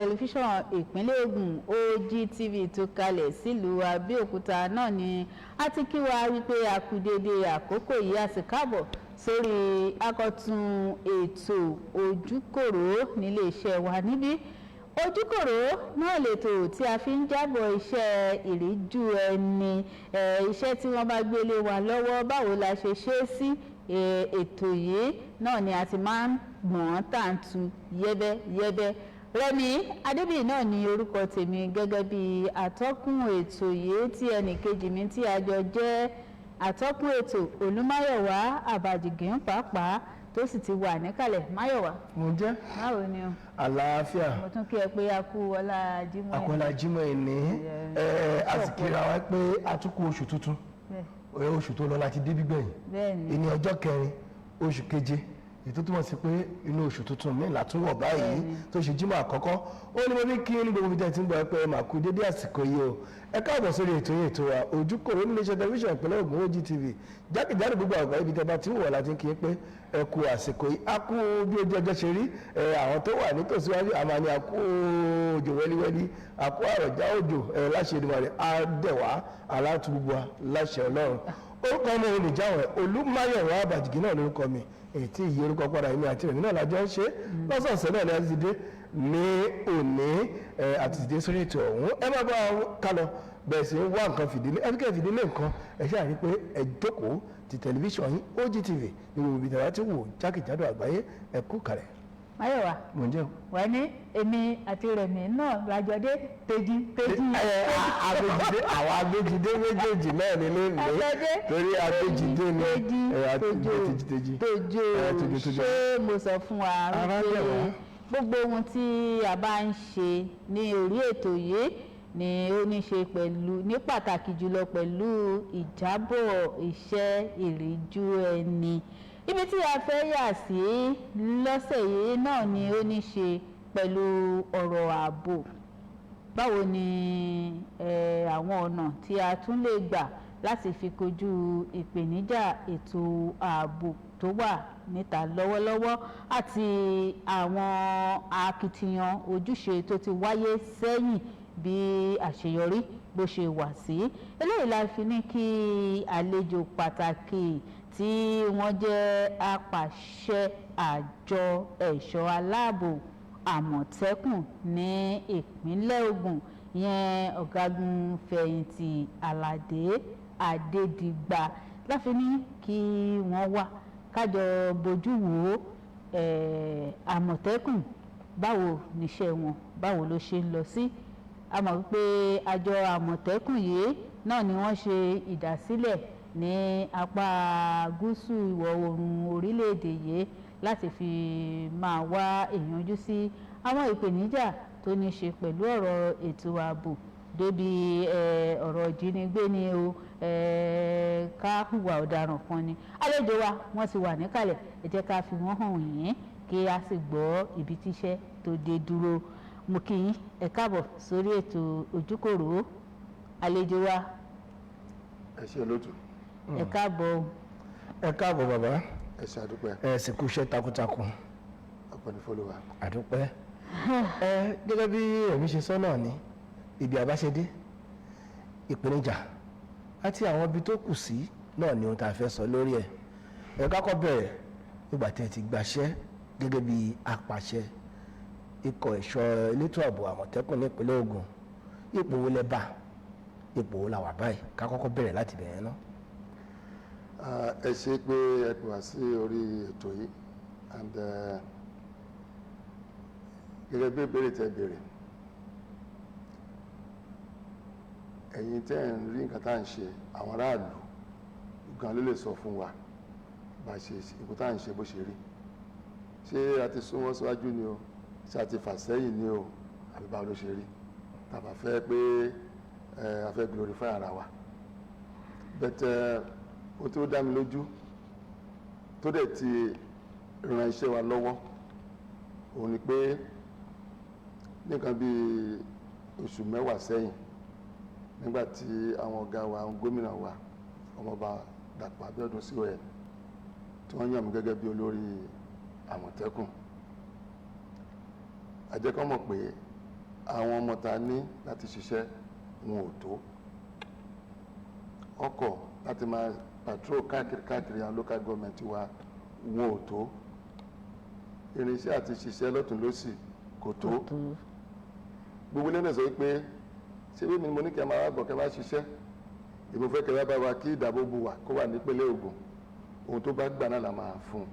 tẹlifíṣàn ìpínlẹ̀ Ògùn OGTV tó kalẹ̀ sílùú Abẹ́òkúta náà ni a ti kí wa wípé a kú dédé àkókò yìí a sì káàbọ̀ sórí akọ̀tun ètò Ojúkòrò nílé iṣẹ́ wa níbí. Ojúkòrò náà lètò tí a fi ń jábọ̀ iṣẹ́ ìríjú ẹni, iṣẹ́ tí wọ́n bá gbélé wa lọ́wọ́, báwo la ṣe ṣe é sí. Ètò yìí náà ni a ti máa ń gbọ̀n tàǹtù yẹ́bẹ́yẹ́bẹ́. Rẹ̀mí Adébíyì náà ni orúkọ tèmi gẹ́gẹ́ bí atọ́kùn ètò yìí, tí ẹnìkejì mi tí a jọ jẹ́ atọ́kùn ètò Olúmáyọ̀wá Àbàjìgín pàápàá tó sì ti wà níkàlẹ̀. Máyọ̀wá. Mo jẹ́. Báwo ni o? Àlàáfíà. Mo tún kí ẹ pé a kú ọlá Jímọ̀. Àkọlá Jímọ̀ ẹni a sì kíra wa pé a tún kú oṣù tuntun. Oṣù tó lọ láti dé gbígbẹ̀yìn. Ìní ọjọ́ kẹrin oṣù keje. Ètò túmọ̀ sí pé inú oṣù tuntun mi látúnwọ̀ báyìí tó ṣe Jímọ̀ àkọ́kọ́. Ó ní mo ní kí ní gbogbo ìdẹ́ tí ń bọ̀ pé màá kú dédé àsìkò yìí o. Ẹ káàbọ̀ sórí ètò yìí, ètò wa Ojúkòrò nílé iṣẹ́ tẹlifíṣàn ìpínlẹ̀ Ògùn OGTV. Jákèjádò gbogbo àgbáyé ibi tẹ́bá tí ń wọ̀ láti kí n pé ẹ kú àsìkò yìí. A kú bí ojú ọjọ́ ṣe rí. Àwọn tó wà nítòsí wájú àmà ni a kú òjò wẹ́líwẹ́lí, a kú àrọ̀já òjò láṣẹ Èdùmàrè á dẹ̀ wá aláàtú gbogbo wa láṣẹ Ọlọ́run. Orúkọ ọmọ olùjáwọ̀ Olúmáyọ̀wá Àbàjìgín náà lórúkọ mi. Ètí ìyí orúkọ padà èmi àti rẹ̀ náà lájọ́ ń ṣe lọ́sọ̀ọ̀sẹ̀ náà ní a ti dé ní òní àti ìdí sórí ètò ọ̀hún. Ẹ má bá wa ká lọ bẹ̀rẹ̀ sí wá nǹkan fìdílé ẹ̀fíkẹ́ fìdílé nǹkan ẹ ṣáà rí pé ẹ jókòó ti tẹlifíṣàn yín OGTV ní gbogbo ibi tẹ̀wá tí wò jákèjádò àgbáyé ẹ kú kalẹ̀. Máyọ̀wá. Mo ń jẹ́. Wà ní èmi àti Rẹ̀mí náà lájọdé tèjì. Àwọn agbéjìdé méjèèjì náà ni lónìí torí agbéjìdé ni tòjò. Ṣé mo sọ fún wa wípé gbogbo ohun tí a bá ń ṣe ní orí ètò yìí ni ó ní ṣe pẹ̀lú, ní pàtàkì jùlọ pẹ̀lú ìjábọ̀ iṣẹ́ ìríjú ẹni. Ibi tí a fẹ́ yà sí lọ́sẹ̀ yìí náà ni ó ní ṣe pẹ̀lú ọ̀rọ̀ ààbò. Báwo ni àwọn ọ̀nà tí a tún lè gbà láti fi kojú ìpèníjà ètò ààbò tó wà níta lọ́wọ́lọ́wọ́ àti àwọn akitiyan ojúṣe tó ti wáyé sẹ́yìn bí àṣeyọrí bó ṣe wà sí. Eléyìí la fi ní kí àlejò pàtàkì tí wọ́n jẹ́ apàṣẹ àjọ ẹ̀ṣọ́ aláàbò Àmọ̀tẹ́kùn ní ìpínlẹ̀ Ògùn, ìyẹn ọ̀gágun fẹ̀yìntì Àlàdé Adédìgbà, láfi ní kí wọ́n wá kájọ bójú wò Àmọ̀tẹ́kùn báwo níṣẹ́ wọn, báwo ló ṣe ń lọ sí. A mọ̀ wípé àjọ Àmọ̀tẹ́kùn yìí náà ni wọ́n ṣe ìdásílẹ̀ ní apá gúúsù ìwọ̀ oòrùn orílẹ̀-èdè yìí láti fi máa wá ìyanjú sí àwọn ìpèníjà tó ní ṣe pẹ̀lú ọ̀rọ̀ ètò ààbò, débi ọ̀rọ̀ ìjínigbé ni o, ká hùwà ọ̀daràn kan ni. Àlejò wa wọ́n ti wà níkàlẹ̀, ẹ jẹ́ ká fi wọ́n hàn yín kí a sì gbọ́ ibi tíṣẹ́ tó dé dúró. Mo kí yín ẹ káàbọ̀ sórí ètò Ojúkòrò. Àlejò wa. Ẹ ṣé olóòtú. Ẹ káàbọ̀. Ẹ káàbọ̀ bàbá. Ẹ ṣé àdúpẹ́. Ẹ sì kú iṣẹ́ takuntakun. Ọpẹ́ ní f'Olúwa. Àdúpẹ́. Gẹ́gẹ́ bí èmi ṣe sọ náà ni ibi àbáṣedé, ìpèníjà àti àwọn ibi tó kù sí náà ni ohun tá a fẹ́ sọ lórí ẹ̀. Ẹ kákọ́ bẹ̀rẹ̀ nígbà tí ẹ ti gbaṣẹ́ gẹ́gẹ́ bí apàṣẹ ikọ̀ ẹ̀ṣọ́ elétò ààbò Àmọ̀tẹ́kùn ní ìpínlẹ̀ Ògùn. Ipò wo lẹ bá? Ipò wo la wà báyìí? Ká kọ́kọ́ bẹ̀rẹ̀ láti bẹ̀rẹ̀ náà. Ẹ ṣé pé ẹ pè wá sí orí ètò yìí and gẹ́gẹ́ bí ìbéèrè tẹ́ béèrè, ẹ̀yin tẹ́ ń rí nǹkan tá à ń ṣe, àwọn aráàlú gan ló lè sọ fún wa bá ṣe ipò tá à ń ṣe bó ṣe rí. Ṣé a ti sún wọ́n síwájú ni o, ṣé a ti fà sẹ́yìn ni o, àbí báwo ló ṣe rí? Tàbá fẹ́ pé a fẹ́ glorify ara wa. Bẹ́tẹ̀ ó tó dá mi lójú tó dẹ̀ ti ran iṣẹ́ wa lọ́wọ́, òun ni pé nìkan bí oṣù mẹ́wàá sẹ́yìn, nígbà tí àwọn ọ̀gá wa, àwọn gómìnà wa, ọmọọba Dàpọ̀ Abíọ́dún CON tí wọ́n yàn mí gẹ́gẹ́ bí olórí Àmọ̀tẹ́kùn, a jẹ́ kó mọ̀ pé àwọn ọmọ ta ní láti ṣiṣẹ́ wọn ò tó ọkọ̀ láti máa patrol káàkiri àwọn local government wa wọn ò tó irinṣẹ́ àti ṣiṣẹ́ lọ́tún lọ́sì kò tó gbogbo lẹ́nu sọ pé ṣé bí mo ní kí a máa wá bọ̀ kí a máa ṣiṣẹ́ ìmọ̀fẹ́ kí a bá wa kí ìdábòbò wà kó wà nípínlẹ̀ Ògùn ohun tó bá gbà náà la máa fún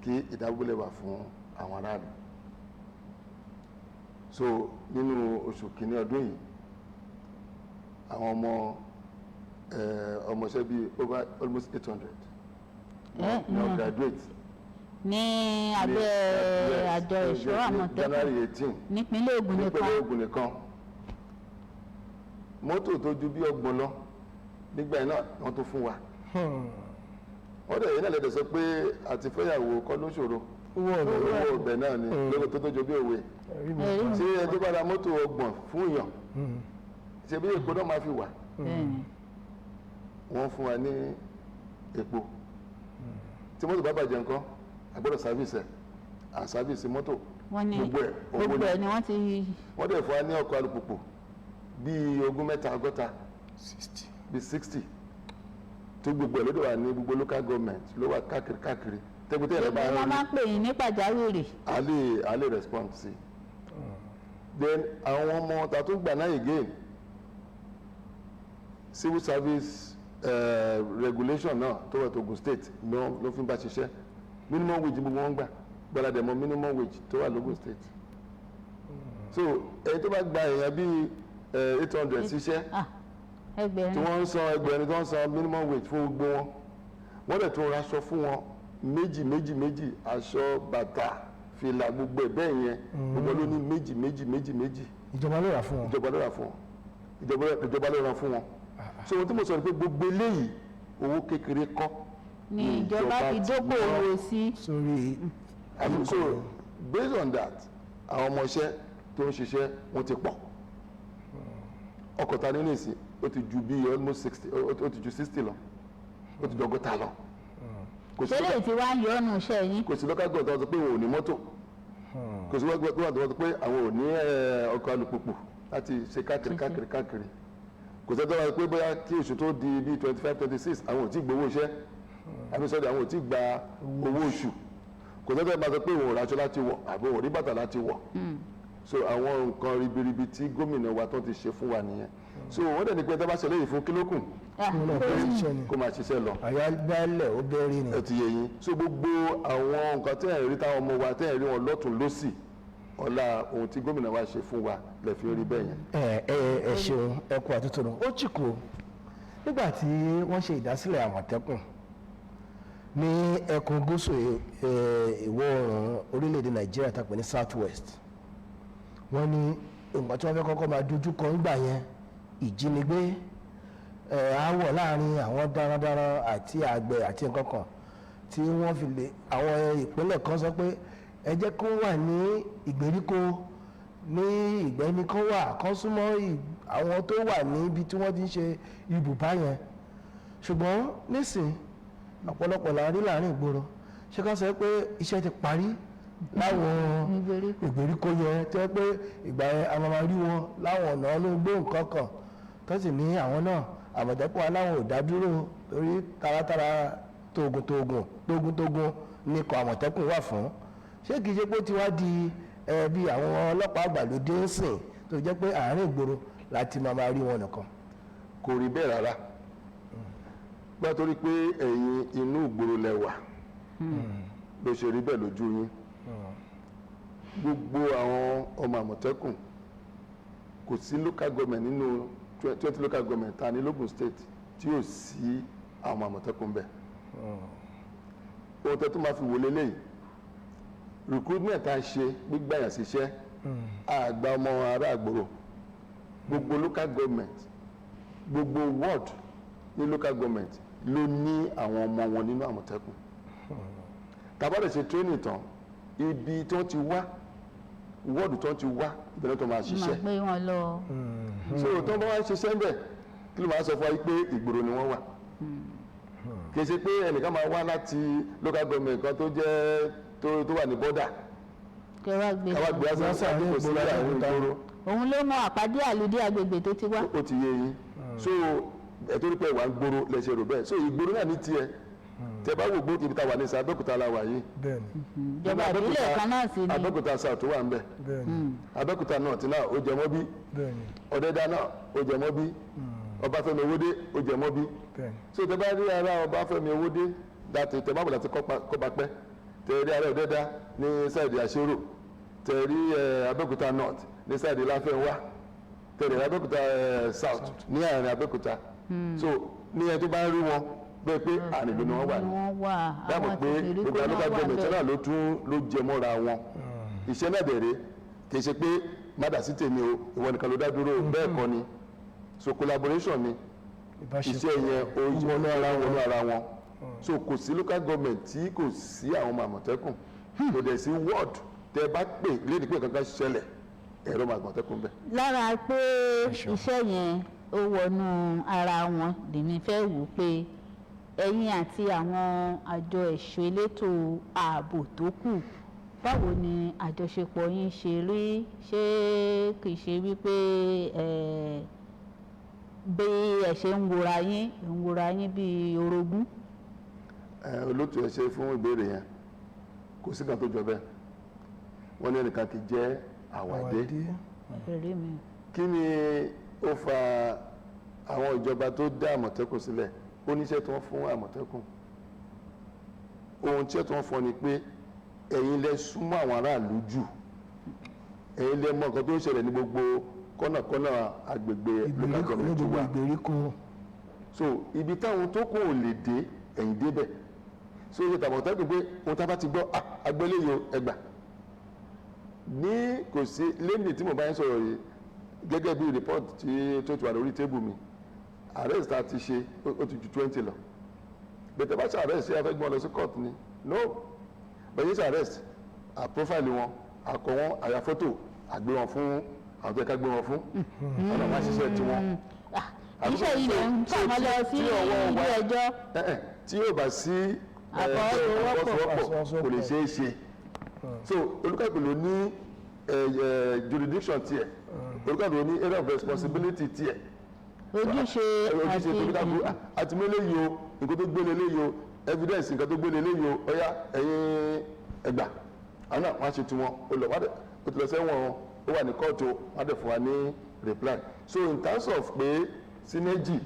kí ìdábòbò lè wà fún àwọn aráàlú so nínú oṣù kìíní ọdún yìí àwọn ọmọọṣẹ́ bíi over almost 800 now graduate ní abẹ́ àjọ ìṣọ́ Àmọ̀tẹ́kùn January 18 nípínlẹ̀ Ògùn nìkan mọ́tò tó ju bí 30 lọ nígbà náà wọ́n tó fún wa wọ́n dẹ̀ yìí náà lẹ́dẹ̀ sọ pé àti fẹ́yàwó kọ́ ló ṣòro owó ọbẹ̀ náà ni lóko tó ju bí òwe ṣé ẹni tó bá ra mọ́tò 30 fún èèyàn ṣe bí èkó náà máa fi wà wọ́n fún wa ní epo tí mọ́tò bá bàjẹ́ nǹkan agbọ́dọ̀ sáfíìsì sáfíìsì mọ́tò gbogbo ẹ̀ ni wọ́n ti. wọ́n dẹ̀ fún wa ní ọkọ̀ alùpùpù bíi 60 bíi 60 tó gbogbo ẹ̀ lódò wà ní gbogbo local government ló wà káàkiri tẹ́gbẹ́tẹ́ ẹ̀ bá rí wọ́n máa ń pè yín ní pàjáwìrì. a lè respond sí then àwọn ọmọ ta tó gbà náà again civil service regulation náà tó wà tó Ògùn state ló fi ń bá ṣiṣẹ́ minimum wage gbogbo wọn gbà gbọ́dọ̀ mọ minimum wage tó wà lógùn state so ẹni tó bá gba èèyàn bíi 800 ṣiṣẹ́ tí wọ́n ń san ẹgbẹ̀rún tó ń san minimum wage fún gbogbo wọn wọ́n dẹ̀ tún raṣọ fún wọn méjì aṣọ bàtà fìlà gbogbo ẹ̀ bẹ́ẹ̀ yẹn gbogbo ló ní méjì. ìjọba ló rà fún wọn. ìjọba ló rà fún wọn so ohun tí mo sọ ni pé gbogbo eléyìí owó kékeré kọ́ ni ìjọba fi dókòwò sí. sórí so based on that àwọn ọmọọṣẹ́ tó ń ṣiṣẹ́ wọ́n ti pọ̀ ọkọ̀ ta nínú ìsìn ó ti ju bíi almost 60 ó ti ju 60 lọ ó ti ju 100 lọ. ṣẹlẹ̀ tí wàá yọ ọ́nù iṣẹ́ yín. kò sí local government tó sọ pé wọn ò ní mọ́tò kò sí local government tó sọ pé àwọn ò ní ọkọ̀ alùpùpù láti ṣe káàkiri kò sẹ́ni tó wá pé bóyá kí oṣù tó di bíi 25-26 àwọn ò tí gbowó iṣẹ́ àbísọ́dọ̀ àwọn ò tí gba owó oṣù kò sẹ́ni tó bá sọ pé òun ò ráṣọ láti wọ̀ àbí òun ò rí bàtà láti wọ̀ so àwọn nǹkan ribiribi tí gómìnà wa tó ti ṣe fún wa nìyẹn so wọ́n dẹ̀ ní pé tó bá ṣẹlẹ̀ yìí fún kílókùn kó máa ṣiṣẹ́ lọ. àyà gbálẹ̀ ó bẹ́ẹ̀rì ni. ẹ ti yé yín so gbogbo àwọn nǹkan tẹ́ ẹ̀ rí táwọn ọmọ wa tẹ́ ẹ̀ rí wọn lọ́tún lọ́sì ọlá ohun tí gómìnà wa ṣe fún wa lè fi rí bẹ́ẹ̀ yẹn. ẹ ṣeun ẹ kú àtúntò náà ó chìkò nígbà tí wọ́n ṣe ìdásílẹ̀ Àmọ̀tẹ́kùn ní ẹkùn gúúsù ìwọ̀ oòrùn orílẹ̀-èdè Nàìjíríà tá a pè ní South West wọ́n ní nǹkan tí wọ́n fẹ́ kọ́kọ́ máa dojú kọ nígbà yẹn ìjínigbé aáwọ̀ láàrin àwọn darandaran àti àgbẹ̀ àti nǹkan kan tí wọ́n fi lè àwọn ìpínlẹ̀ kan sọ pé ẹ jẹ́ kó wà ní ìgbèríko ní ìgbẹ́ni kan wà kan súnmọ́ àwọn tó wà níbi tí wọ́n ti ń ṣe ibùbá yẹn ṣùgbọ́n nísìn ọ̀pọ̀lọpọ̀ la rí láàrin ìgboro ṣé ká sọ pé iṣẹ́ ti parí láwọn ìgbèríko yẹn tó yẹ pé ìgbà yẹn a máa rí wọn láwọn ọ̀nà olóńgbò nǹkan kan tó sì ní àwọn náà Àmọ̀tẹ́kùn aláwọn ò dá dúró torí taratara tógun ní ikọ̀ Àmọ̀tẹ́kùn wà fún ṣé kìí ṣe pé ó ti wá di bí àwọn ọlọ́pàá àgbàlódé ń sìn tó jẹ́ pé àárín ìgboro láti máa rí wọn nìkan. kò rí bẹ́ẹ̀ rárá gbá torí pé ẹ̀yin inú ìgboro lẹ wà ló ṣe rí bẹ́ẹ̀ lójú yín gbogbo àwọn ọmọ Àmọ̀tẹ́kùn kò sí local government nínú 20 local government ta ní l'Ógùn state tí yóò sí àwọn Àmọ̀tẹ́kùn bẹ́ẹ̀ ohun tẹ́ tó máa fi wọlé lẹ́yìn recruitment tá a ṣe gbígbàyàn síṣẹ́ àgbà ọmọ ará àgbòrò gbogbo local government gbogbo ward ní local government ló ní àwọn ọmọ wọn nínú Àmọ̀tẹ́kùn tàbádẹ̀ ṣe training tán ibi tí wọ́n ti wá wọ́ọ̀dù tí wọ́n ti wá ìbẹ̀rẹ̀ tó máa ṣiṣẹ́ máa gbé wọn lọ. so tó bá wá ṣiṣẹ́ ń bẹ̀ kí ló máa sọ fún wa pé ìgboro ni wọ́n wà kì í ṣe pé ẹnìkan máa wá láti local government kan tó jẹ́ tó wà ní bọ́dà káwá gbé àṣà àdéhùn sí àwọn ìgboro òun ló mọ àpàdé àlùdí agbègbè tó ti wá. ó ti yé yín so ẹ̀ tó rí pé wà ń gbòòrò lẹ́sẹ̀ rò bẹ́ẹ̀ so ìgboro náà ní tiẹ̀ tẹ bá wò gbòòrò ibi tá a wà ní sàn Abẹ́òkúta la wà yìí. ìjọba ìbílẹ̀ kan náà sì ni. Abẹ́òkúta South wà ń bẹ̀. Abẹ́òkúta North náà ó jẹ mọ́ bí. Ọ̀dẹ́dá náà ó jẹ mọ́ bí. Ọbáfẹ́mi Owódé ó jẹ mọ́ bí. so tẹ bá rí ara Ọbáfẹ́mi Owódé dàtí tẹ bá bọ̀ láti Kọ́ba Pẹ́ tẹ rí ara Ọ̀dẹ́dá ní sáìdì Àṣérò tẹ rí Abẹ́òkúta North ní sáìdì Láfẹ́nwá tẹ rí Abẹ́òkúta South ní àárín Abẹ́òkúta so ní ẹ tó bá ń rí wọn bẹ́ẹ̀ pé àrìnlò ni wọ́n wà ní dáàbò pé gbogbo local government náà ló jẹ mọ́ra wọn iṣẹ́ náà bẹ̀rẹ̀ kì í ṣe pé mádà sí tèmi o ìwọ nìkan ló dá dúró bẹ́ẹ̀ kọ́ ni so collaboration ni iṣẹ́ yẹn wọnú ara wọn so kò sí local government tí kò sí àwọn ọmọ Àmọ̀tẹ́kùn kò dẹ̀ sí ward tẹ bá pè lédi pé kankan ṣẹlẹ̀ ẹ̀rọ Àmọ̀tẹ́kùn bẹ́ẹ̀. lára pé iṣẹ́ yẹn ó wọnú ara wọn lèmi fẹ́ wò pé ẹ̀yin àti àwọn àjọ ẹ̀ṣọ́ elétò ààbò tó kù báwo ni àjọṣepọ̀ yín ṣe rí ṣé kìí ṣe wípé bí ẹ ṣe ń wòra yín bí orogún. olóòtú ẹ ṣe fún ìbéèrè yẹn kò sí kan tó jọ bẹ́ẹ̀ wọ́n ní ẹnìkan kì í jẹ́ àwàdé kí ni ó fa àwọn ìjọba tó dá Àmọ̀tẹ́kùn sílẹ̀ oníṣẹ́ tí wọ́n fún Àmọ̀tẹ́kùn ohun tí wọ́n fọ́ ni pé ẹ̀yin lẹ súnmọ́ àwọn aráàlú jù ẹ̀yin lẹ mọ nǹkan tó ń ṣẹlẹ̀ ní gbogbo kọ́nàkọ́nà agbègbè ìgbèríko so ibi táwọn tó kù ò lè dé ẹ̀yin débẹ̀ so ìṣe tàbọ̀tẹ́kùn pé ohun tá a bá ti gbọ́ agbéléyò ẹgbà ní kò sí lẹ́yìn tí mo bá ń sọ̀rọ̀ yìí gẹ́gẹ́ bí report tí tó ti wà lórí tébù mi arrest ta ti ṣe ó ti ju 20 lọ bẹ̀tẹ̀ bá ṣe arrest ṣe afẹ́ gbọ́n lọ sí court ni no bẹ̀yẹ́ ṣe arrest profile wọn akọ wọn àyà fọ́tò àgbé wọn fún àwọn tó yẹ ká gbé wọn fún ọ̀nà máa ṣiṣẹ́ tí wọ́n. iṣẹ́ ilẹ̀ ń tàwọn lọ sí ilé ẹjọ́. tí yóò bá sí àfọwọ́sowọ́pọ̀ kò lè ṣeé ṣe so olùkàkùn ló ní jurisdiction tiẹ̀ olùkàkùn ló ní area of responsibility tiẹ̀ ojúṣe àti mélòó yìí o nǹkan tó gbélé léyìí o evidence nǹkan tó gbélé léyìí o ọ̀yá ẹ̀yin ẹgbà àwọn náà wọ́n á ṣe tiwọn ó ti lọ sẹ́wọ̀n ó wà ní kóòtù wọ́n á dẹ̀ fún wa ní reply so in terms of pé synergy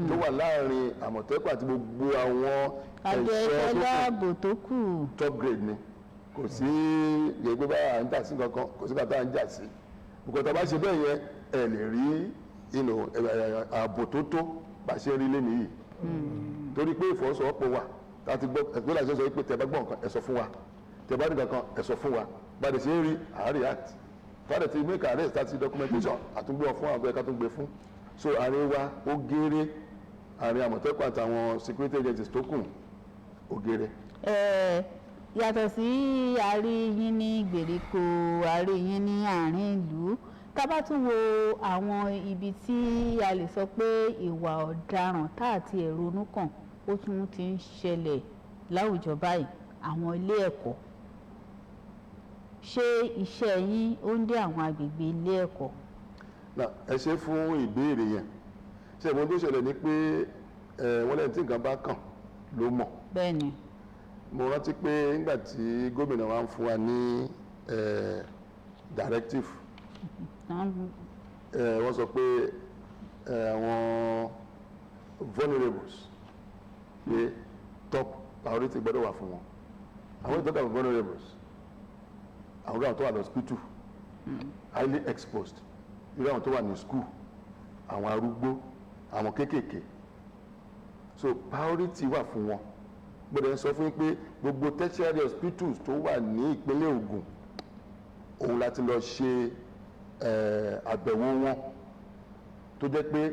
tó wà láàrin Àmọ̀tẹ́kùn àti gbogbo àwọn ẹ̀ṣọ́ aláàbò tó kù top grade ni kò sí gbẹgbẹ bá à ń jà sí kankan kò sí kàtà à ń jà sí nǹkan tó bá ṣe bẹ́ẹ̀ yẹn ẹ lè rí ààbò tó tó bá ṣe rí lé nìyí torí pé ìfọwọ́sowọ́pọ̀ wà láti gbọ́ ẹgbẹ́ làṣẹ sọ pé tẹ bá gbọ́ nǹkan ẹ sọ fún wa tẹ bá ní kankan ẹ sọ fún wa bá dẹ̀ ṣe ń rí àárí act fàdẹ̀ ti make arrest àti documentation àtúngbé fún àwọn ẹ̀ka tó gbé fún so àárín wa ó géré àárín Àmọ̀tẹ́kùn àtàwọn security agencies tó kù ó géré. yàtọ̀ sí àárín yín ní ìgbèríko àárín yín ní àárín ìlú ká bá tún wo àwọn ibi tí a lè sọ pé ìwà ọ̀daràn tá àti ẹ̀rọnú kàn ó tún ti ń ṣẹlẹ̀ láwùjọ báyìí àwọn ilé ẹ̀kọ́ ṣé iṣẹ́ yín ó ń dé àwọn agbègbè ilé ẹ̀kọ́. ẹ ṣe fún ìbéèrè yẹn ṣe ìwọ́n tó ṣẹlẹ̀ ni pé wọ́n lẹ́yìn tí nǹkan bá kàn ló mọ̀. bẹ́ẹ̀ni. mo rántí pé nígbà tí gómìnà wa ń fún wa ní directive wọ́n sọ pé àwọn vulnerables pé top priority gbọ́dọ̀ wà fún wọn àwọn ìtọ́ka vulnerables àwọn ọ̀gá tó wà ní hospital highly exposed irú àwọn tó wà ní school àwọn arúgbó àwọn kéékèèké so priority wà fún wọn gbọ́dọ̀ ń sọ fún yín pé gbogbo tertiary hospitals tó wà ní ìpínlẹ̀ Ògùn òun láti lọ ṣe àbẹ̀wò wọn tó jẹ́ pé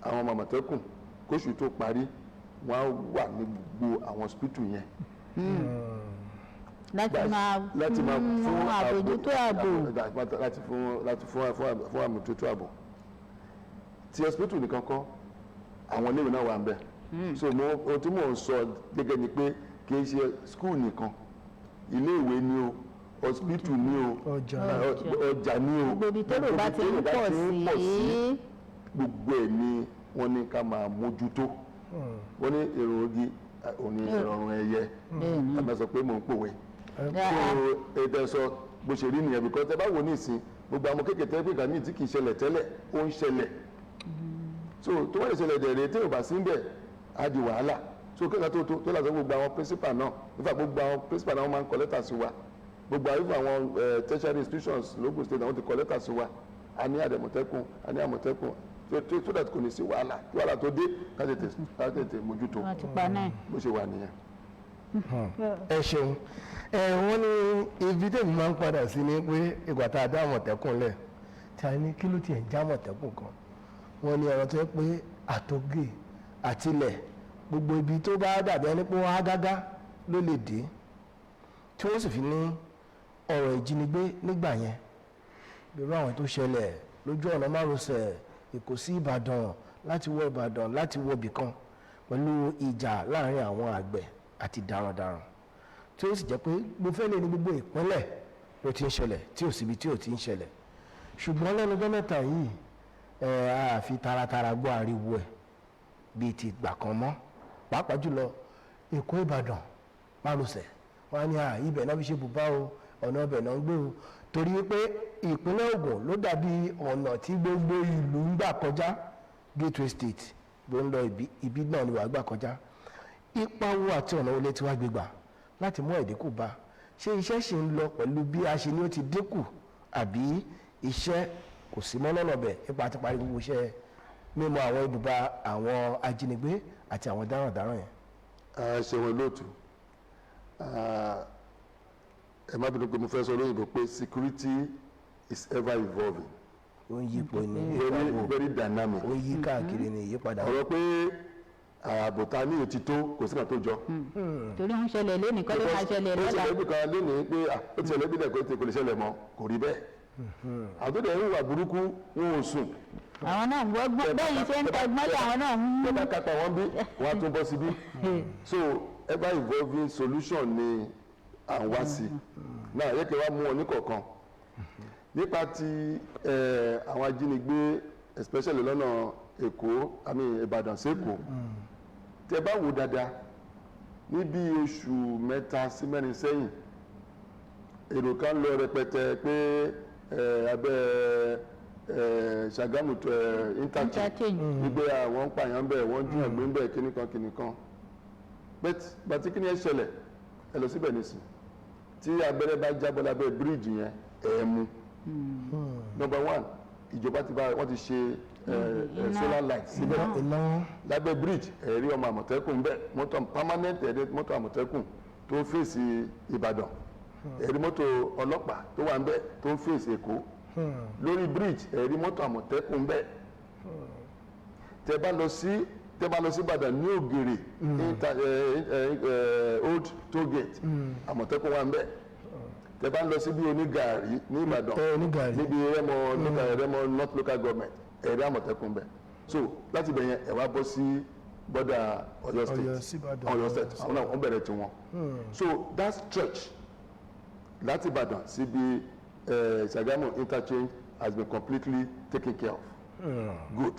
àwọn ọmọ Àmọ̀tẹ́kùn kóṣù tó parí wọ́n á wà ní gbogbo àwọn hospital yẹn. láti máa fún àbójútó ààbò láti fún àmójútó ààbò tí hospital nìkan kọ́ àwọn iléèwé náà wà ń bẹ̀ so ohun tí mò ń sọ gẹ́gẹ́ ni pé kì í ṣe school nìkan iléèwé ni o hospital ni o ọjà ni o gbogbo ibi tó lò bá ti ń pọ̀ sí gbogbo ẹ̀ ni wọ́n ní ká máa mójútó wọ́n ní èrò ogi òní ìrọ̀rùn ẹyẹ ẹ máa sọ pé mò ń pòwe so ètò ẹ̀sọ́ bó ṣe rí nìyẹn bíkọ́ tẹ bá wò ní ìsìn gbogbo àwọn kékeré pé ìgbà míì tí kì í ṣẹlẹ̀ tẹ́lẹ̀ ó ń ṣẹlẹ̀ so tó wọ́n lè ṣẹlẹ̀ dẹ̀rẹ̀ tí ò bá sí ń bẹ̀ á di wàhálà so kéka tó lásán gbogbo àwọn principal náà nípa gbogbo àwọn principal náà máa ń kọ lẹ́tà sí wa gbogbo àwọn tertiary institutions lógùn state àwọn ti kọ lẹ́tà sí wa a ní àdèmọ̀tẹ́kùn a ní àmọ̀tẹ́kùn so that kò ní sí wàhálà kí wàhálà tó dé ká tètè mójútó bó ṣe wà nìyẹn. ẹ ṣeun wọ́n ní ibi tèmi máa ń padà sí ni pé ìgbà tá a dá àmọ̀tẹ́kùn lẹ̀ tí a ní kí ló tiẹ̀ ń já àmọ̀tẹ́kùn kan wọ́n ní ọ̀rọ̀ tó yẹ pé àtọ́gè àtilẹ̀ gbogbo ibi tó bá dàbí ẹni pé wọ́n á gágá ló lè dé tí wọ́n sì fi ní ọ̀rọ̀ ìjínigbé nígbà yẹn irú àwọn tó ṣẹlẹ̀ lójú ọ̀nà márosẹ̀ Èkó sí Ìbàdàn láti wọ Ìbàdàn láti wọ ibìkan pẹ̀lú ìjà láàrin àwọn àgbẹ̀ àti darandaran tí ó sì jẹ́ pé mo fẹ́ lè ní gbogbo ìpínlẹ̀ ló ti ń ṣẹlẹ̀ tí ò síbi tí ò ti ń ṣẹlẹ̀ ṣùgbọ́n lẹ́nu ọjọ́ mẹ́ta yìí àfi taratara gbọ́ ariwo ẹ̀ bíi ti ìgbà kan mọ́ pàápàá jùlọ Èkó Ìbàdàn márosẹ̀ wọ́n á ní ibẹ̀ náà fi ṣe bùbá o ọ̀nà ọbẹ̀ náà ń gbé o torí pé ìpínlẹ̀ Ògùn ló dàbí ọ̀nà tí gbogbo ìlú ń gbà kọjá Gateway State ló ń lọ ibi náà ni wàá gbà kọjá ipa wo àti ọ̀nà olè tí wàá gbé gbà láti mú ẹ̀dínkù bá ṣé iṣẹ́ ṣì ń lọ pẹ̀lú bí a ṣe ní ó ti dínkù àbí iṣẹ́ kò sí mọ́ lọ́nà bẹ̀ nípa àti parí gbogbo iṣẹ́ mímú àwọn ibùba àwọn ajínigbé àti àwọn darandaran yẹn. ṣèwọ̀n lóòtú ẹ má bínú pé mo fẹ́ sọ lóyìnbó pé security is ever evolving. ó ń yípo ní very dynamic. ó yí káàkiri ní ìyípadà. ọ̀rọ̀ pé ààbò ta ní òtítọ́ kò sí kan tó jọ. torí ń ṣẹlẹ̀ lónìí kọ́ ló máa ṣẹlẹ̀ lọ́la. ó ṣẹlẹ̀ bí kan lónìí pé ó ti ṣẹlẹ̀ bí dẹ̀ kò lè ṣẹlẹ̀ mọ́ kò rí bẹ́ẹ̀. àtúndẹ̀ ń wà burúkú wọn ò sùn. àwọn náà gbọ́ bẹ́yìn ṣe ń tẹgbọ́n tí àwọn náà ń. tó bá kápá wọn bí wọn á tún bọ́ síbí. so ever evolving solution ni à ń wá sí náà yẹ kí wàá mú ọ ní kọ̀ọ̀kan nípa ti àwọn ajínigbé especially lọ́nà Èkó Ìbàdàn sẹ́kọ̀ọ́ tẹ bá wò dáadáa ní bí oṣù 3 sí 4 sẹ́yìn èrò kan lọ rẹpẹtẹ pé abẹ́ Ṣàgámù interchange gbígbé àwọn pààyàn bẹ́ẹ̀ wọ́n jí àgbé bẹ́ẹ̀ kíníkan bàtí kíní ẹ ṣẹlẹ̀ ẹ lọ síbẹ̀ nísìn tí abẹ́rẹ́ bá jábọ́ lábẹ́ bíríìjì yẹn ẹ̀ẹ́mú number 1 ìjọba wọ́n ti ṣe solar light síbẹ̀ lábẹ́ bíríìjì ẹ̀rí ọmọ Àmọ̀tẹ́kùn bẹ́ẹ̀ mọ́tò permanent ẹ̀rí mọ́tò Àmọ̀tẹ́kùn tó ń fèsì Ìbàdàn ẹ̀rí mọ́tò ọlọ́pàá tó wà ń bẹ̀ tó ń fèsì Èkó lórí bíríìjì ẹ̀rí mọ́tò Àmọ̀tẹ́kùn bẹ́ẹ̀ tẹ́ bá lọ sí Ìbàdàn ní Ògèrè old toll gate Àmọ̀tẹ́kùn wà ń bẹ̀ tẹ́ bá ń lọ sí bí Onígàárí ní Ìbàdàn níbi Rẹ́mọ North Local Government ẹ̀rí Àmọ̀tẹ́kùn bẹ̀ so láti bẹ̀ yẹn ẹ̀ wá bọ́ sí bọ́dà Ọ̀yọ́ state àwọn náà wọ́n bẹ̀rẹ̀ tiwọn so that stretch láti Ìbàdàn síbi Ṣàgámù interchange has been completely taken care of good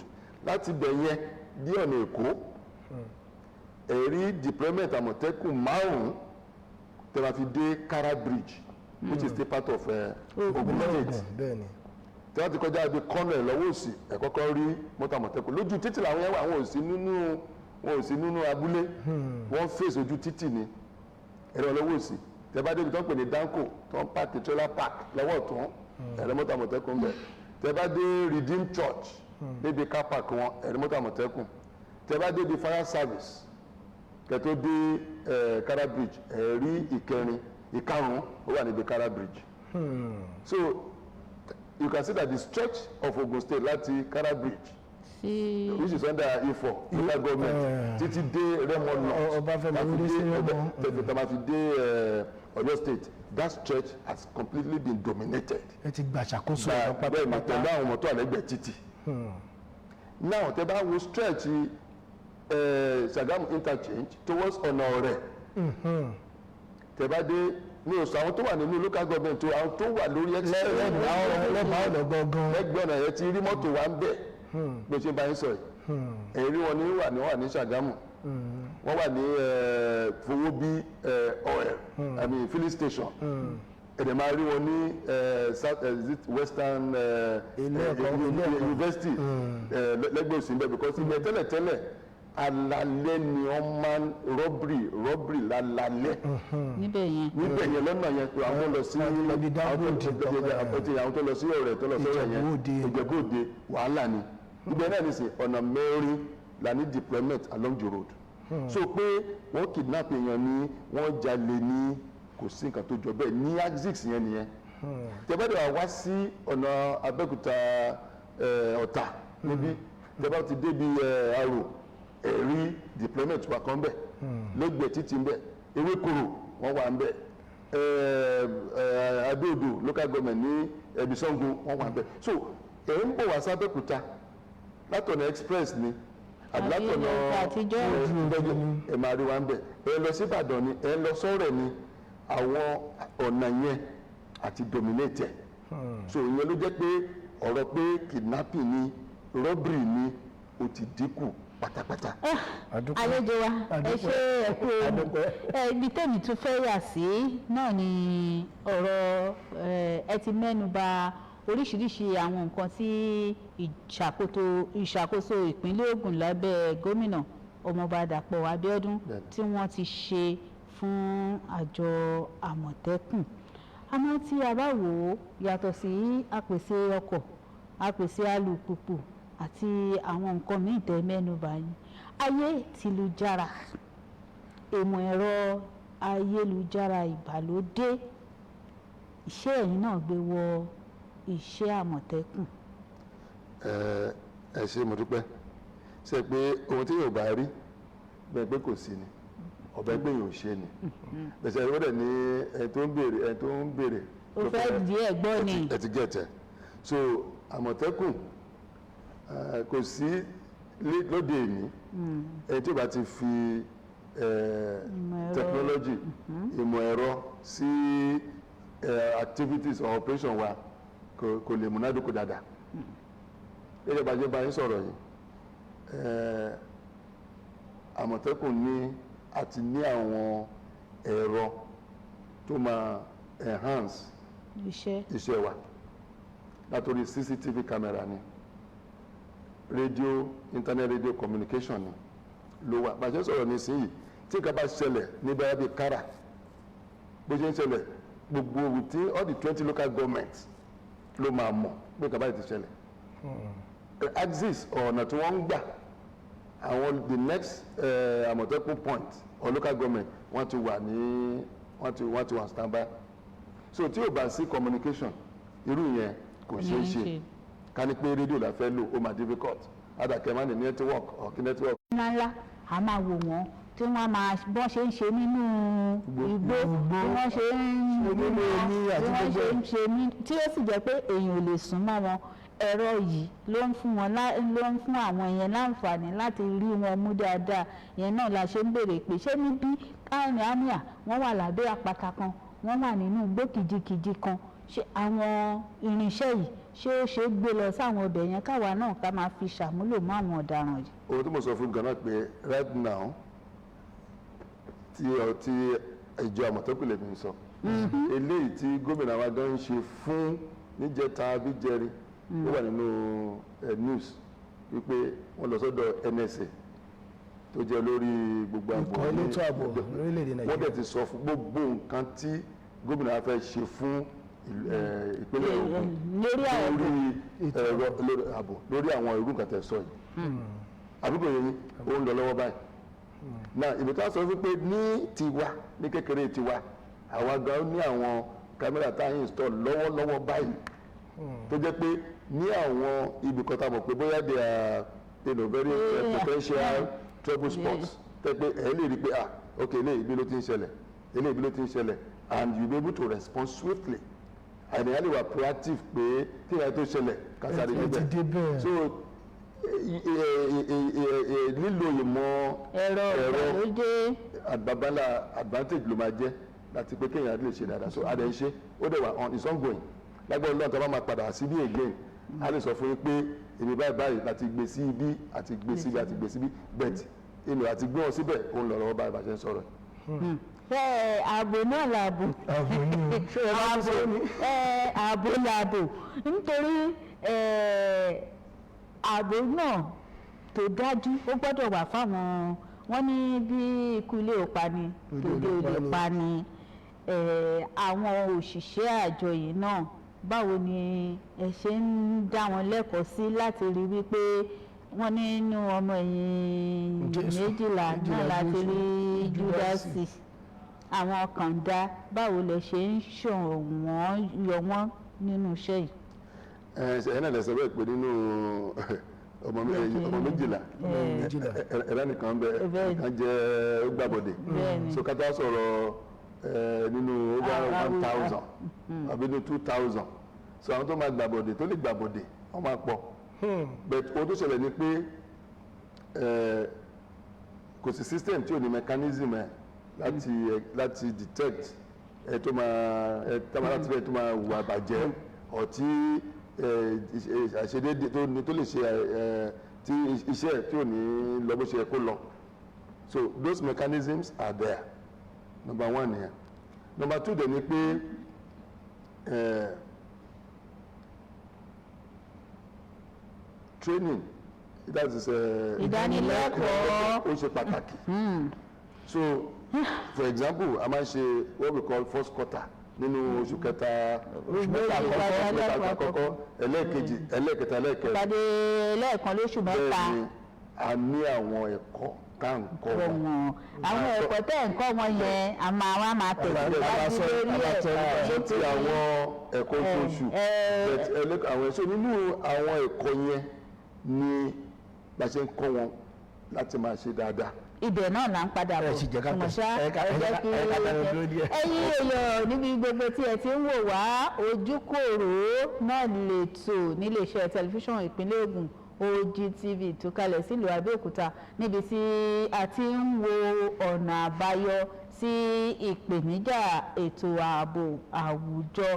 láti bẹ̀ yẹn bí ọ̀nà Èkó ẹ̀rí deployment Àmọ̀tẹ́kùn 5 tẹ́ máa fi dé Kara Bridge which is still part of Ogun State tí wọ́n ti kọjá ibi kọ́nà ẹ̀ lọ́wọ́ òsì ẹ̀ kọ́kọ́ rí mọ́tò Àmọ̀tẹ́kùn lójú títì làwọn yẹn wà wọn ò sí nínú abúlé wọ́n fèsì ojú títì ní ẹ̀rọ lọ́wọ́ òsì tẹ́ bá débi tó ń pè ní Danco tó ń pààkì trailer park lọ́wọ́ ọ̀tún ẹ̀rọ mọ́tò Àmọ̀tẹ́kùn bẹ̀ tẹ́ bá dé Redeem Church níbi car park wọn ẹ̀rí mọ́tò Àmọ̀tẹ́kùn tẹ́ bá débi fire service kẹ́tó dé Kara Bridge ẹ̀rí ìkarùn ó wà níbi Kara Bridge so you can see that the stretch of Ogun State láti Kara Bridge which is under Ifọ̀ local government títí dé Rẹ́mọ North tàbí dé Ọ̀yọ́ State that stretch has completely been dominated. ẹ ti gbà ṣàkóso bẹ́ẹ̀ ni pẹ̀lú àwọn mọ́tò àlẹ́gbẹ̀ẹ́ títì. now tẹ́ bá wo stretch Ṣàgámù interchange towards ọ̀nà Ọ̀rẹ́ tẹ́ bá dé mi ò sọ àwọn tó wà nínú local government o, àwọn tó wà lórí lẹ́bàá ọ̀nà gangan. lẹ́gbẹ̀ẹ́ ọ̀nà yẹn ti rí mọ́tò wa ń bẹ̀ bó ṣe bá yín sọ yìí èyí rí wọn wà ní Ṣàgámù wọ́n wà ní Fowóbí oil filling station ẹ̀dẹ̀ máa rí wọn ní Western University lẹ́gbẹ̀ẹ́ òsì ń bẹ̀ because ibẹ̀ tẹ́lẹ̀tẹ́lẹ̀ alalẹ́ ni wọ́n máa ń rọ́bìrì lálẹ́ níbẹ̀ yẹn lọ́nà yẹn pé àwọn lọ sí àwọn tó lọ sí ọ̀rẹ́ tó lọ sọ́rọ̀ yẹn Ìjẹ̀bú-Òde wàhálà ni ibẹ̀ náà ní sè ọ̀nà mẹ́rin la ní deployment along the road so pé wọ́n kidnap èèyàn ni wọ́n jalè ní kò sí nǹkan tó jọ bẹ́ẹ̀ ní axis yẹn nìyẹn tẹ́bẹ́dẹ̀ wá sí ọ̀nà Abẹ́òkúta Ọ̀tà níbí tẹ́bẹ́ ti débi Arò ẹ̀rí deployment wà kan bẹ̀ lẹ́gbẹ̀ẹ́ títí ń bẹ̀ Ewékòró wọ́n wà ń bẹ̀ Adó-Odò local government ní Ẹ̀bísọ́ngo wọ́n wà ń bẹ̀ so ẹ̀ ń bọ̀ wá sí Abẹ́òkúta látọ̀nà express ni àbí látọ̀nà ẹ̀ máa rí wa ń bẹ̀ ẹ̀ lọ sí Ìbàdàn ni ẹ̀ lọ sọ́rẹ̀ ni àwọn ọ̀nà yẹn àti dominate ẹ̀ so ìyẹn ló jẹ́ pé ọ̀rọ̀ pé kidnapping ni robbery ni ó ti dínkù pátápátá. àlejò wa ẹ ṣe ẹkú ibi tẹ́mi tún fẹ́ yà sí náà ni ọ̀rọ̀ ẹ ti mẹ́nu bà oríṣiríṣi àwọn nǹkan tí ìṣàkóso ìpínlẹ̀ Ògùn lábẹ́ gómìnà Ọmọọba Dàpọ̀ Abíọ́dún tí wọ́n ti ṣe fún àjọ Àmọ̀tẹ́kùn àmọ́ tí a bá wò ó yàtọ̀ sí àpèsè ọkọ̀ àpèsè alùpùpù àti àwọn nǹkan míì tẹ́ mẹ́nubà yín ayé tìlújára ìmọ̀ ẹ̀rọ ayélujára ìgbàlódé iṣẹ́ ẹ̀yin náà gbé wọ iṣẹ́ Àmọ̀tẹ́kùn. ẹ ṣé mo dúpẹ́ ṣe pé ohun tí yóò bá rí bẹ́ẹ̀ pé kò sí ni ọ̀bẹ gbé yóò ṣe ni bẹ̀sẹ̀ ìwọ́n dẹ̀ ní ẹni tó ń béèrè o fẹ́ di ẹ̀ gbọ́ ni ẹ ti gẹ̀tẹ̀ so Àmọ̀tẹ́kùn kò sí lóde ìní ẹni tí ó bá ti fi technology ìmọ̀ ẹ̀rọ sí activities or operation wa kò lè múnádókò dáadáa gẹ́gẹ́ bá jẹ́ báyìí sọ̀rọ̀ yìí Àmọ̀tẹ́kùn ní àti ní àwọn ẹ̀rọ tó máa enhance iṣẹ́ wa látòrí CCTV camera ni internet radio communication ni ló wà bá a ṣe sọ̀rọ̀ nísìnyí tí nǹkan bá ṣẹlẹ̀ ní báyà bíi kára bó ṣe ń ṣẹlẹ̀ gbogbo within all the 20 local governments ló máa mọ̀ pé nǹkan báyìí ti ṣẹlẹ̀ axis ọ̀nà tí wọ́n ń gbà àwọn the next Àmọ̀tẹ́kùn point or local government wọ́n ti wà standby so tí ò bá sí communication irú yẹn kò ṣeé ṣe ká ní pé rédíò la fẹ́ lò ó máa difficult adàkẹ́ máa ní network or kí network. ńláńlá a máa wò wọ́n tí wọ́n máa bọ́ ṣe ń ṣe nínú igbó bí wọ́n ṣe ń ṣe ní tí ó sì jẹ́ pé èèyàn ò lè sún mọ́ wọn ẹ̀rọ yìí ló ń fún àwọn yẹn láǹfààní láti rí wọn mú dáadáa yẹn náà la ṣe ń béèrè pé ṣé níbí káàrin àmìà wọ́n wà lábẹ́ àpáta kan wọ́n wà nínú igbó kìjikìji kan ṣé àwọn irinṣẹ́ yìí ṣé ó ṣe é gbé lọ sáwọn ọbẹ̀ yẹn káwa náà ká máa fi ṣàmúlò mọ́ àwọn ọ̀daràn yìí. ohun tí mo sọ fún ganan pé right now tí ìjọ Àmọ̀tẹ́kùn lè mi sọ eléyìí tí gómìnà wa gan ń ṣe fún níjẹta bíjẹrin ó wà nínú news wípé wọ́n lọ sọ́dọ̀ NSA tó jẹ́ lórí gbogbo ààbò elétò ààbò lórílẹ̀‐èdè Nàìjíríà wọ́n dẹ̀ ti sọ fún gbogbo nǹkan tí gómìnà wa fẹ́ ṣe fún ìpínlẹ̀ Ògùn lórí ààbò lórí àwọn irú nǹkan tẹ̀ sọ yìí àbúkò yẹn ó ń lọ lọ́wọ́ báyìí náà ìbí tá a sọ wípé ní tiwa ní kékeré tiwa àwa gan ní àwọn kámẹ́rà tá a yín install lọ́wọ́lọ́wọ́ báyìí tó jẹ́ pé ní àwọn ibi kan tá a mọ̀ pé bóyá they are very potential trouble spots tẹ́ pé ẹ̀ lè rí pé ok eléyìí ibi ló ti ń ṣẹlẹ̀ eléyìí ibi ló ti ń ṣẹlẹ̀ and you be able to respond swiftly àìníyàn lè wà proactive pé kí ìyá tó ṣẹlẹ̀ kásáré níbẹ̀ so lílo ìmọ̀ ẹ̀rọ àgbàbálà advantage ló máa jẹ́ láti pé kéèyàn lè ṣe dáadáa so adé ń ṣe ó dẹ̀ wà on is ongoing lágbára Ọlọ́run tó bá máa padà sí bí again a lè sọ fún yín pé èmi báyìí láti gbé sí ibi àti gbé síbi àti gbé síbi bẹ́ẹ̀ èmi àti gbé wọn síbẹ̀ òun lọ́rọ̀ báyìí bá ṣe ń sọ̀rọ̀. ààbò náà làbò ààbò làbò nítorí ààbò náà tó dájú ó gbọ́dọ̀ wà fáwọn wọ́n ní bí ikú ilé ò pa ni tòde ò lè pa ni àwọn òṣìṣẹ́ àjọ yìí náà báwo ni ẹ ṣe ń dá wọn lẹ́kọ̀ọ́ sí láti rí wípé wọ́n nínú ọmọ ẹ̀yìn 12 náà láti rí Júdásì àwọn kàńdá báwo lẹ ṣe ń ṣọ̀wọ́n yọ wọ́n nínú iṣẹ́ yìí. ẹ náà lè sọ bẹ́ẹ̀ pé nínú ọmọ 12 ẹ̀rọ nìkan bẹ kan jẹ́ ó gbàbọ̀dé so ká tó sọ̀rọ̀ nínú over 1,000 àbí ní 2,000 so àwọn tó máa gbàbọ̀dé tó lè gbàbọ̀dé wọ́n máa pọ̀ but ohun tó ṣẹlẹ̀ ni pé kò sí system tí ò ní mechanism ẹ̀ láti detect ẹ̀ tó máa láti fẹ́ tó máa wà bàjẹ́ ọ̀tí àṣedédé tó lè ṣe tí iṣẹ́ tí ò ní lọ bó ṣe yẹ kó lọ so those mechanisms are there number 1 nìyẹn number 2 dẹ̀ ni pé training that is ìdánilẹ́kọ̀ọ́ ó ṣe pàtàkì so for example a máa ń ṣe what we call first quarter nínú oṣù kẹta oṣù mẹ́ta àkọ́kọ́ ẹlẹ́ẹ̀kejì ẹlẹ́ẹ̀kẹta ẹlẹ́ẹ̀kẹrin ìpàdé lẹ́ẹ̀kan lóṣù mẹ́ta bẹ́ẹ̀ ni a ní àwọn ẹ̀kọ́ tá à ń kọ́ wọn. àwọn ẹ̀kọ́ tẹ̀ ń kọ́ wọn yẹn a máa tẹ̀síwájú lórí ẹ̀ ti àwọn ẹ̀kọ́ oṣooṣù àwọn ẹ̀ṣọ́ nínú àwọn ẹ̀kọ́ yẹn ni bá ṣe ń kọ́ wọn láti máa ṣe dáadáa. ibẹ̀ náà là ń padà bọ̀ ọmọṣá ẹ̀yin èèyàn níbi gbogbo tí ẹ ti ń wò wá Ojúkòrò náà lè tò níléeṣẹ́ tẹlifíṣàn ìpínlẹ̀ Ògùn OGTV tó kalẹ̀ sílùú Abẹ́òkúta níbi tí a ti ń wo ọ̀nà àbáyọ sí ìpèníjà ètò ààbò àwùjọ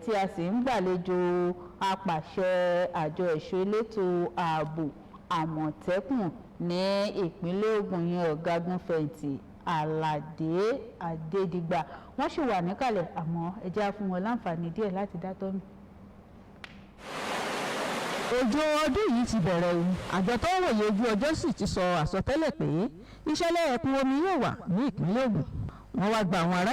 tí a sì ń gbàlejò apàṣẹ àjọ ẹ̀ṣọ́ elétò ààbò Àmọ̀tẹ́kùn ní ìpínlẹ̀ Ògùn yẹn ọ̀gágun fẹ̀yìntì Àlàdé Adédìgbà wọ́n sì wà níkàlẹ̀ àmọ́ ẹ jẹ́ fún wọn láǹfààní díẹ̀ láti dátọ́ mi. Òjò ọdún yìí ti bẹ̀rẹ̀ o àjọ tó ń wòye ojú ọjọ́ sì ti sọ àsọtẹ́lẹ̀ pé ìṣẹ̀lẹ̀ ẹ̀kún omi yóò wà ní ìpínlẹ̀ Ògùn wọ́n wá gba àwọn ará